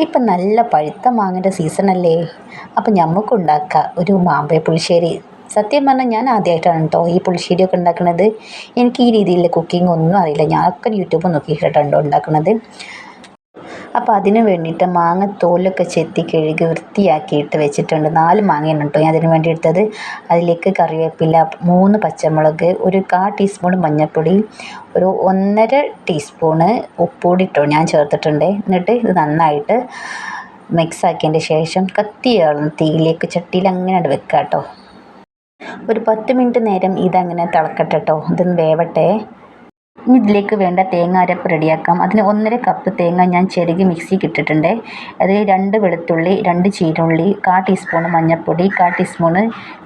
ഇപ്പം നല്ല പഴുത്ത മാങ്ങയുടെ സീസണല്ലേ. അപ്പം ഞമ്മക്കുണ്ടാക്കാം ഒരു മാമ്പഴ പുളിശ്ശേരി. സത്യം പറഞ്ഞാൽ ഞാൻ ആദ്യമായിട്ടാണ് കേട്ടോ ഈ പുളിശ്ശേരിയൊക്കെ ഉണ്ടാക്കുന്നത്. എനിക്ക് ഈ രീതിയിലുള്ള കുക്കിംഗ് ഒന്നും അറിയില്ല. ഞാനൊക്കെ യൂട്യൂബ് നോക്കിയിട്ടോ ഉണ്ടാക്കുന്നത്. അപ്പോൾ അതിന് വേണ്ടിയിട്ട് മാങ്ങ തോലൊക്കെ ചെത്തി കഴുകി വൃത്തിയാക്കിയിട്ട് വെച്ചിട്ടുണ്ട്. 4 മാങ്ങയാണ് കേട്ടോ ഞാൻ അതിന് വേണ്ടി എടുത്തത്. അതിലേക്ക് കറിവേപ്പില, 3 പച്ചമുളക്, ഒരു 1/4 ടീസ്പൂൺ മഞ്ഞൾപ്പൊടി, ഒരു 1.5 ടീസ്പൂണ് ഉപ്പുപൊടി ഇട്ടോ ഞാൻ ചേർത്തിട്ടുണ്ട്. എന്നിട്ട് ഇത് നന്നായിട്ട് മിക്സ് ആക്കിയതിൻ്റെ ശേഷം കത്തിയുള്ള തീയിലേക്ക് ചട്ടിയിൽ അങ്ങനെ വെക്കുക കേട്ടോ. ഒരു 10 മിനിറ്റ് നേരം ഇതങ്ങനെ തിളക്കട്ടെ കേട്ടോ. ഇതൊന്ന് വേവട്ടെ. ഇനി ഇതിലേക്ക് വേണ്ട തേങ്ങ അരപ്പ് റെഡിയാക്കാം. അതിന് 1.5 കപ്പ് തേങ്ങ ഞാൻ ചിരകി മിക്സിക്ക് ഇട്ടിട്ടുണ്ട്. അത് 2 വെളുത്തുള്ളി, 2 ചീരുള്ളി, 1/4 ടീസ്പൂണ് മഞ്ഞൾപ്പൊടി, 1/4 ടീസ്പൂണ്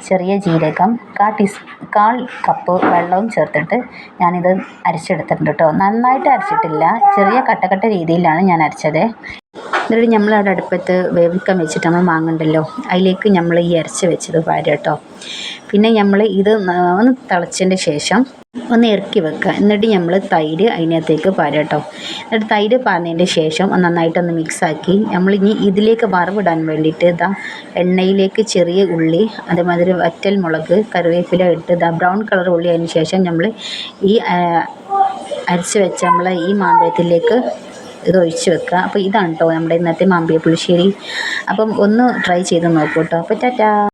ചെറിയ ജീരകം, 1/4 കപ്പ് വെള്ളവും ചേർത്തിട്ട് ഞാനിത് അരച്ചെടുത്തിട്ടുണ്ട് കേട്ടോ. നന്നായിട്ട് അരച്ചിട്ടില്ല, ചെറിയ കട്ട രീതിയിലാണ് ഞാൻ അരച്ചത്. എന്നിട്ട് നമ്മളവിടെ അടുപ്പത്ത് വേവിക്കാൻ വെച്ചിട്ട് നമ്മൾ മാങ്ങണ്ടല്ലോ, അതിലേക്ക് നമ്മൾ ഈ അരച്ച് വെച്ചത് പാരുക കേട്ടോ. പിന്നെ നമ്മൾ ഇത് ഒന്ന് തിളച്ചതിൻ്റെ ശേഷം ഒന്ന് ഇറക്കി വെക്കുക. എന്നിട്ട് നമ്മൾ തൈര് അതിനകത്തേക്ക് പാരുക കേട്ടോ. എന്നിട്ട് തൈര് പാർന്നതിൻ്റെ ശേഷം നന്നായിട്ടൊന്ന് മിക്സാക്കി നമ്മളിനി ഇതിലേക്ക് വറവിടാൻ വേണ്ടിയിട്ട് എണ്ണയിലേക്ക് ചെറിയ ഉള്ളി, അതേമാതിരി വറ്റൽ മുളക്, കറിവേപ്പില ഇട്ട് ബ്രൗൺ കളർ ഉള്ളി അതിന് ശേഷം നമ്മൾ ഈ അരച്ച് വെച്ച ഈ മാമ്പഴത്തിലേക്ക് ഇത് ഒഴിച്ച് വെക്കുക. അപ്പോൾ ഇതാണ് കേട്ടോ നമ്മുടെ ഇന്നത്തെ മാമ്പഴ പുളിശ്ശേരി. അപ്പം ഒന്ന് ട്രൈ ചെയ്ത് നോക്കൂ കേട്ടോ. അപ്പോൾ ടാറ്റാ.